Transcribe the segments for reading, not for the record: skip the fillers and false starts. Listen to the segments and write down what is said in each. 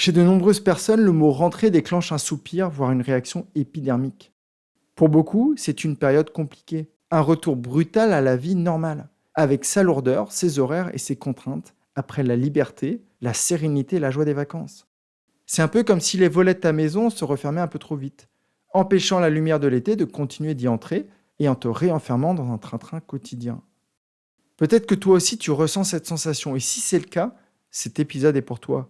Chez de nombreuses personnes, le mot rentrée déclenche un soupir, voire une réaction épidermique. Pour beaucoup, c'est une période compliquée, un retour brutal à la vie normale, avec sa lourdeur, ses horaires et ses contraintes, après la liberté, la sérénité et la joie des vacances. C'est un peu comme si les volets de ta maison se refermaient un peu trop vite, empêchant la lumière de l'été de continuer d'y entrer et en te réenfermant dans un train-train quotidien. Peut-être que toi aussi tu ressens cette sensation, et si c'est le cas, cet épisode est pour toi.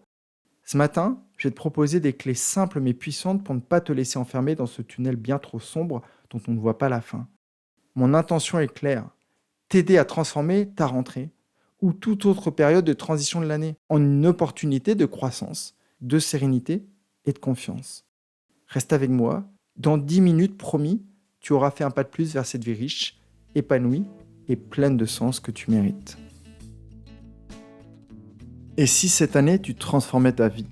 Ce matin, je vais te proposer des clés simples mais puissantes pour ne pas te laisser enfermer dans ce tunnel bien trop sombre dont on ne voit pas la fin. Mon intention est claire, t'aider à transformer ta rentrée ou toute autre période de transition de l'année en une opportunité de croissance, de sérénité et de confiance. Reste avec moi, dans 10 minutes, promis, tu auras fait un pas de plus vers cette vie riche, épanouie et pleine de sens que tu mérites. Et si cette année, tu transformais ta vie ?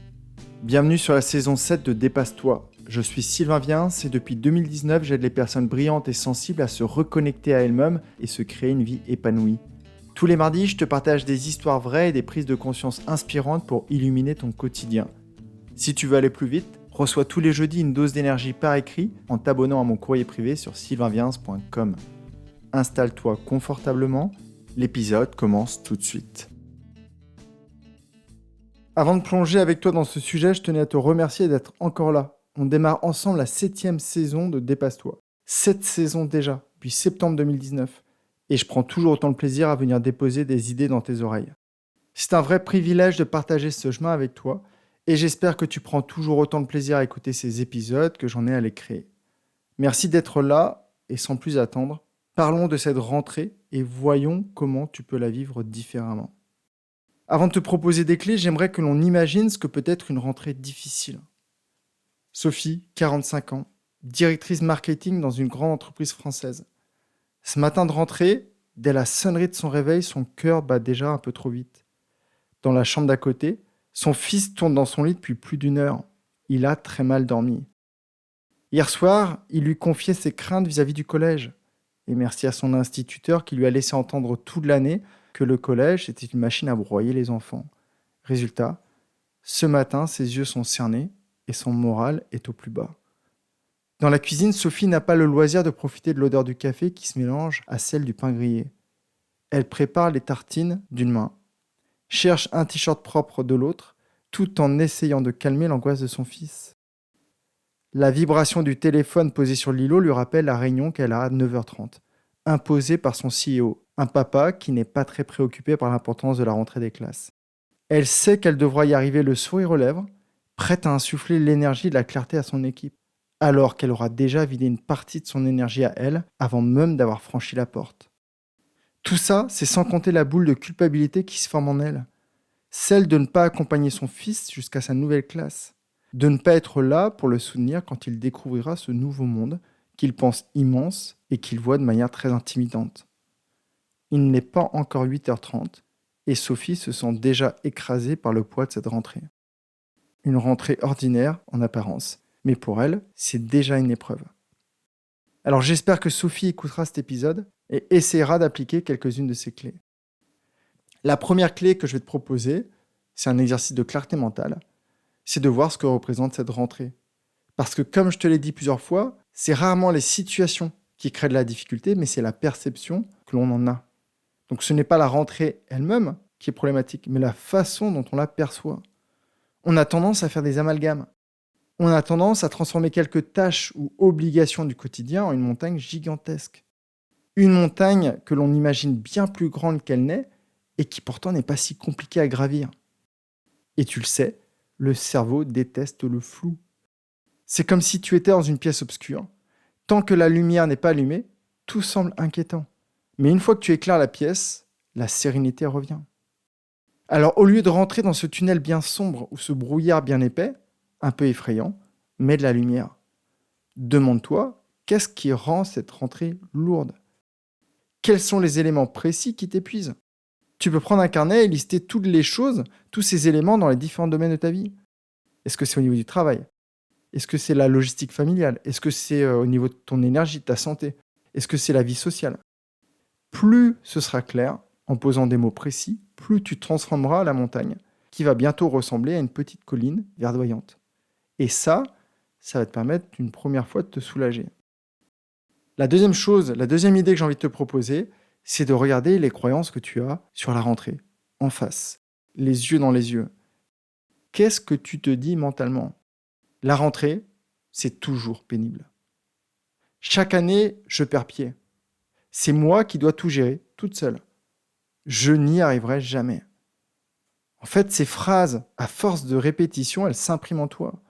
Bienvenue sur la saison 7 de Dépasse-toi. Je suis Sylvain Viens et depuis 2019, j'aide les personnes brillantes et sensibles à se reconnecter à elles-mêmes et se créer une vie épanouie. Tous les mardis, je te partage des histoires vraies et des prises de conscience inspirantes pour illuminer ton quotidien. Si tu veux aller plus vite, reçois tous les jeudis une dose d'énergie par écrit en t'abonnant à mon courrier privé sur sylvainviens.com. Installe-toi confortablement, l'épisode commence tout de suite. Avant de plonger avec toi dans ce sujet, je tenais à te remercier d'être encore là. On démarre ensemble la 7e saison de Dépasse-toi. 7 saisons déjà, depuis septembre 2019. Et je prends toujours autant de plaisir à venir déposer des idées dans tes oreilles. C'est un vrai privilège de partager ce chemin avec toi, et j'espère que tu prends toujours autant de plaisir à écouter ces épisodes que j'en ai à les créer. Merci d'être là, et sans plus attendre, parlons de cette rentrée et voyons comment tu peux la vivre différemment. Avant de te proposer des clés, j'aimerais que l'on imagine ce que peut être une rentrée difficile. Sophie, 45 ans, directrice marketing dans une grande entreprise française. Ce matin de rentrée, dès la sonnerie de son réveil, son cœur bat déjà un peu trop vite. Dans la chambre d'à côté, son fils tourne dans son lit depuis plus d'1 heure. Il a très mal dormi. Hier soir, il lui confiait ses craintes vis-à-vis du collège. Et merci à son instituteur qui lui a laissé entendre toute l'année que le collège était une machine à broyer les enfants. Résultat, ce matin, ses yeux sont cernés et son moral est au plus bas. Dans la cuisine, Sophie n'a pas le loisir de profiter de l'odeur du café qui se mélange à celle du pain grillé. Elle prépare les tartines d'une main, cherche un t-shirt propre de l'autre, tout en essayant de calmer l'angoisse de son fils. La vibration du téléphone posé sur l'îlot lui rappelle la réunion qu'elle a à 9h30, imposée par son CEO, un papa qui n'est pas très préoccupé par l'importance de la rentrée des classes. Elle sait qu'elle devra y arriver le sourire aux lèvres, prête à insuffler l'énergie et de la clarté à son équipe, alors qu'elle aura déjà vidé une partie de son énergie à elle avant même d'avoir franchi la porte. Tout ça, c'est sans compter la boule de culpabilité qui se forme en elle, celle de ne pas accompagner son fils jusqu'à sa nouvelle classe, de ne pas être là pour le soutenir quand il découvrira ce nouveau monde qu'il pense immense et qu'il voit de manière très intimidante. Il n'est pas encore 8h30 et Sophie se sent déjà écrasée par le poids de cette rentrée. Une rentrée ordinaire en apparence, mais pour elle, c'est déjà une épreuve. Alors j'espère que Sophie écoutera cet épisode et essaiera d'appliquer quelques-unes de ces clés. La première clé que je vais te proposer, c'est un exercice de clarté mentale, c'est de voir ce que représente cette rentrée. Parce que comme je te l'ai dit plusieurs fois, c'est rarement les situations qui créent de la difficulté, mais c'est la perception que l'on en a. Donc ce n'est pas la rentrée elle-même qui est problématique, mais la façon dont on la perçoit. On a tendance à faire des amalgames. On a tendance à transformer quelques tâches ou obligations du quotidien en une montagne gigantesque. Une montagne que l'on imagine bien plus grande qu'elle n'est et qui pourtant n'est pas si compliquée à gravir. Et tu le sais, le cerveau déteste le flou. C'est comme si tu étais dans une pièce obscure. Tant que la lumière n'est pas allumée, tout semble inquiétant. Mais une fois que tu éclaires la pièce, la sérénité revient. Alors au lieu de rentrer dans ce tunnel bien sombre ou ce brouillard bien épais, un peu effrayant, mets de la lumière. Demande-toi, qu'est-ce qui rend cette rentrée lourde ? Quels sont les éléments précis qui t'épuisent ? Tu peux prendre un carnet et lister toutes les choses, tous ces éléments dans les différents domaines de ta vie. Est-ce que c'est au niveau du travail ? Est-ce que c'est la logistique familiale ? Est-ce que c'est au niveau de ton énergie, de ta santé ? Est-ce que c'est la vie sociale ? Plus ce sera clair, en posant des mots précis, plus tu transformeras la montagne, qui va bientôt ressembler à une petite colline verdoyante. Et ça va te permettre une première fois de te soulager. La deuxième idée que j'ai envie de te proposer, c'est de regarder les croyances que tu as sur la rentrée, en face, les yeux dans les yeux. Qu'est-ce que tu te dis mentalement ? La rentrée, c'est toujours pénible. Chaque année, je perds pied. C'est moi qui dois tout gérer, toute seule. Je n'y arriverai jamais. En fait, ces phrases, à force de répétition, elles s'impriment en toi,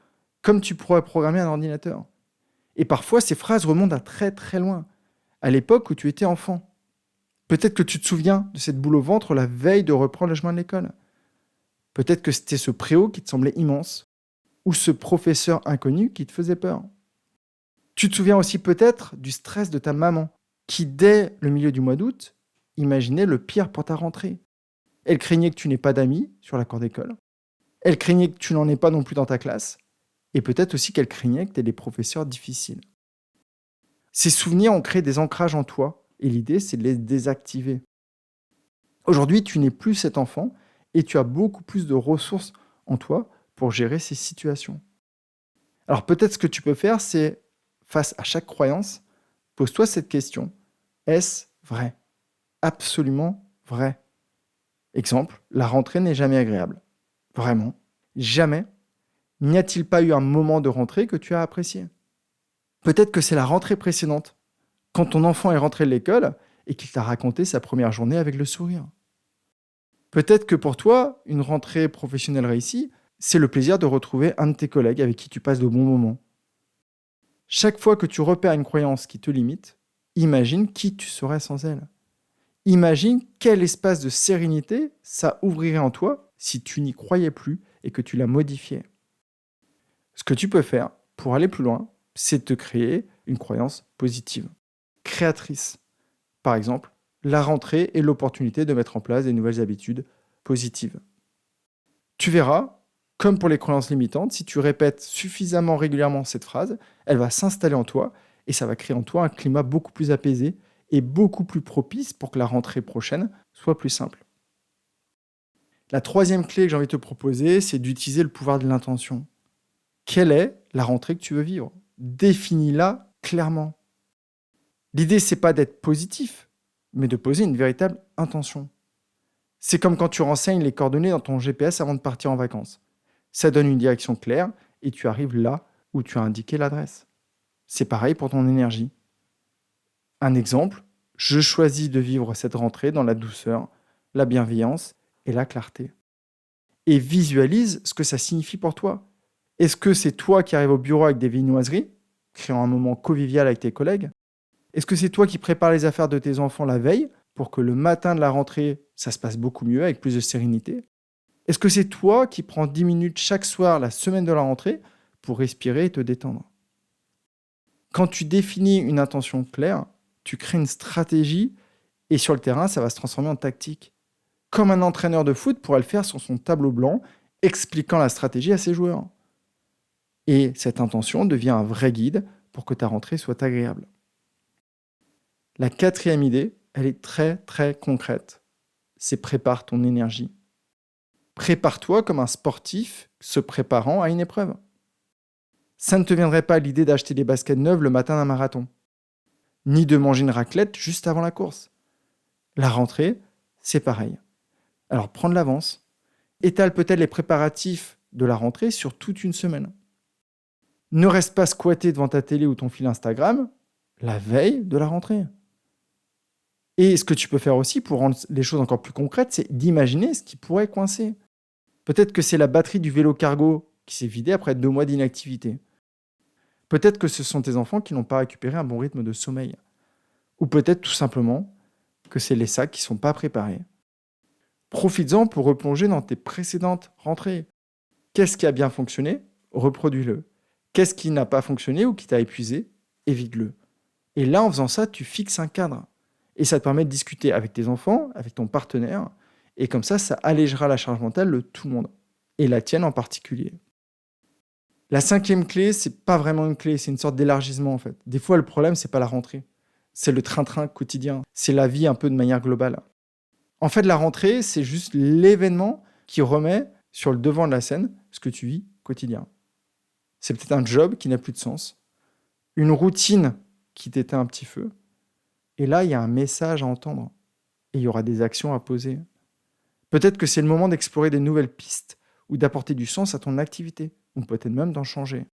comme tu pourrais programmer un ordinateur. Et parfois, ces phrases remontent à très très loin, à l'époque où tu étais enfant. Peut-être que tu te souviens de cette boule au ventre la veille de reprendre le chemin de l'école. Peut-être que c'était ce préau qui te semblait immense, ou ce professeur inconnu qui te faisait peur. Tu te souviens aussi peut-être du stress de ta maman, qui dès le milieu du mois d'août, imaginait le pire pour ta rentrée. Elle craignait que tu n'aies pas d'amis sur la cour d'école. Elle craignait que tu n'en aies pas non plus dans ta classe. Et peut-être aussi qu'elle craignait que tu aies des professeurs difficiles. Ces souvenirs ont créé des ancrages en toi, et l'idée, c'est de les désactiver. Aujourd'hui, tu n'es plus cet enfant, et tu as beaucoup plus de ressources en toi pour gérer ces situations. Alors peut-être ce que tu peux faire, c'est, face à chaque croyance, pose-toi cette question. Est-ce vrai ? Absolument vrai. Exemple, la rentrée n'est jamais agréable. Vraiment, jamais. N'y a-t-il pas eu un moment de rentrée que tu as apprécié ? Peut-être que c'est la rentrée précédente, quand ton enfant est rentré de l'école et qu'il t'a raconté sa première journée avec le sourire. Peut-être que pour toi, une rentrée professionnelle réussie, c'est le plaisir de retrouver un de tes collègues avec qui tu passes de bons moments. Chaque fois que tu repères une croyance qui te limite, imagine qui tu serais sans elle. Imagine quel espace de sérénité ça ouvrirait en toi si tu n'y croyais plus et que tu la modifiais. Ce que tu peux faire pour aller plus loin, c'est de te créer une croyance positive, créatrice. Par exemple, la rentrée est l'opportunité de mettre en place des nouvelles habitudes positives. Tu verras, comme pour les croyances limitantes, si tu répètes suffisamment régulièrement cette phrase, elle va s'installer en toi et ça va créer en toi un climat beaucoup plus apaisé et beaucoup plus propice pour que la rentrée prochaine soit plus simple. La troisième clé que j'ai envie de te proposer, c'est d'utiliser le pouvoir de l'intention. Quelle est la rentrée que tu veux vivre ? Définis-la clairement. L'idée, c'est pas d'être positif, mais de poser une véritable intention. C'est comme quand tu renseignes les coordonnées dans ton GPS avant de partir en vacances. Ça donne une direction claire et tu arrives là où tu as indiqué l'adresse. C'est pareil pour ton énergie. Un exemple, je choisis de vivre cette rentrée dans la douceur, la bienveillance et la clarté. Et visualise ce que ça signifie pour toi. Est-ce que c'est toi qui arrives au bureau avec des viennoiseries, créant un moment convivial avec tes collègues ? Est-ce que c'est toi qui prépares les affaires de tes enfants la veille pour que le matin de la rentrée, ça se passe beaucoup mieux, avec plus de sérénité ? Est-ce que c'est toi qui prends 10 minutes chaque soir la semaine de la rentrée pour respirer et te détendre ? Quand tu définis une intention claire, tu crées une stratégie et sur le terrain, ça va se transformer en tactique. Comme un entraîneur de foot pourrait le faire sur son tableau blanc, expliquant la stratégie à ses joueurs. Et cette intention devient un vrai guide pour que ta rentrée soit agréable. La quatrième idée, elle est très très concrète. C'est prépare ton énergie. Prépare-toi comme un sportif se préparant à une épreuve. Ça ne te viendrait pas l'idée d'acheter des baskets neuves le matin d'un marathon, ni de manger une raclette juste avant la course. La rentrée, c'est pareil. Alors prends de l'avance, étale peut-être les préparatifs de la rentrée sur toute une semaine. Ne reste pas squatté devant ta télé ou ton fil Instagram la veille de la rentrée. Et ce que tu peux faire aussi pour rendre les choses encore plus concrètes, c'est d'imaginer ce qui pourrait coincer. Peut-être que c'est la batterie du vélo cargo qui s'est vidée après 2 mois d'inactivité. Peut-être que ce sont tes enfants qui n'ont pas récupéré un bon rythme de sommeil. Ou peut-être tout simplement que c'est les sacs qui ne sont pas préparés. Profites-en pour replonger dans tes précédentes rentrées. Qu'est-ce qui a bien fonctionné ? Reproduis-le. Qu'est-ce qui n'a pas fonctionné ou qui t'a épuisé ? Évite-le. Et là, en faisant ça, tu fixes un cadre. Et ça te permet de discuter avec tes enfants, avec ton partenaire. Et comme ça allégera la charge mentale de tout le monde. Et la tienne en particulier. La 5e clé, c'est pas vraiment une clé, c'est une sorte d'élargissement en fait. Des fois, le problème, c'est pas la rentrée. C'est le train-train quotidien. C'est la vie un peu de manière globale. En fait, la rentrée, c'est juste l'événement qui remet sur le devant de la scène ce que tu vis quotidien. C'est peut-être un job qui n'a plus de sens, une routine qui t'éteint un petit feu. Et là, il y a un message à entendre et il y aura des actions à poser. Peut-être que c'est le moment d'explorer des nouvelles pistes ou d'apporter du sens à ton activité, ou peut-être même d'en changer.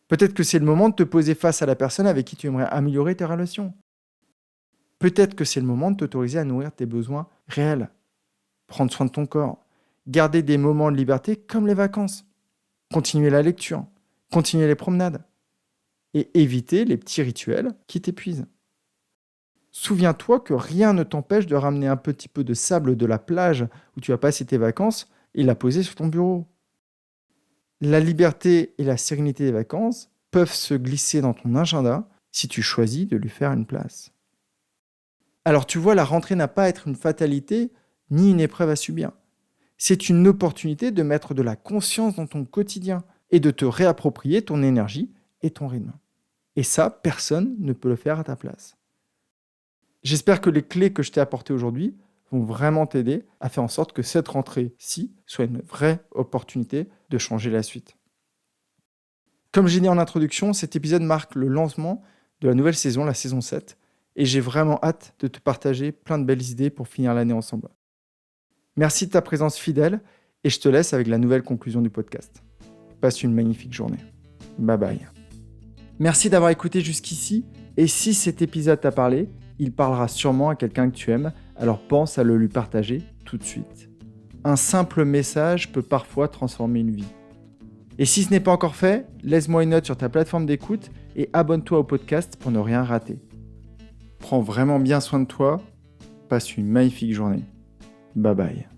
Peut-être que c'est le moment de te poser face à la personne avec qui tu aimerais améliorer tes relations. Peut-être que c'est le moment de t'autoriser à nourrir tes besoins réels, prendre soin de ton corps, garder des moments de liberté comme les vacances, continuer la lecture, continuer les promenades et éviter les petits rituels qui t'épuisent. Souviens-toi que rien ne t'empêche de ramener un petit peu de sable de la plage où tu as passé tes vacances et la poser sur ton bureau. La liberté et la sérénité des vacances peuvent se glisser dans ton agenda si tu choisis de lui faire une place. Alors tu vois, la rentrée n'a pas à être une fatalité ni une épreuve à subir. C'est une opportunité de mettre de la conscience dans ton quotidien et de te réapproprier ton énergie et ton rythme. Et ça, personne ne peut le faire à ta place. J'espère que les clés que je t'ai apportées aujourd'hui vont vraiment t'aider à faire en sorte que cette rentrée-ci soit une vraie opportunité de changer la suite. Comme j'ai dit en introduction, cet épisode marque le lancement de la nouvelle saison, la saison 7, et j'ai vraiment hâte de te partager plein de belles idées pour finir l'année ensemble. Merci de ta présence fidèle et je te laisse avec la nouvelle conclusion du podcast. Passe une magnifique journée. Bye bye. Merci d'avoir écouté jusqu'ici et si cet épisode t'a parlé, il parlera sûrement à quelqu'un que tu aimes, alors pense à le lui partager tout de suite. Un simple message peut parfois transformer une vie. Et si ce n'est pas encore fait, laisse-moi une note sur ta plateforme d'écoute et abonne-toi au podcast pour ne rien rater. Prends vraiment bien soin de toi, passe une magnifique journée. Bye bye.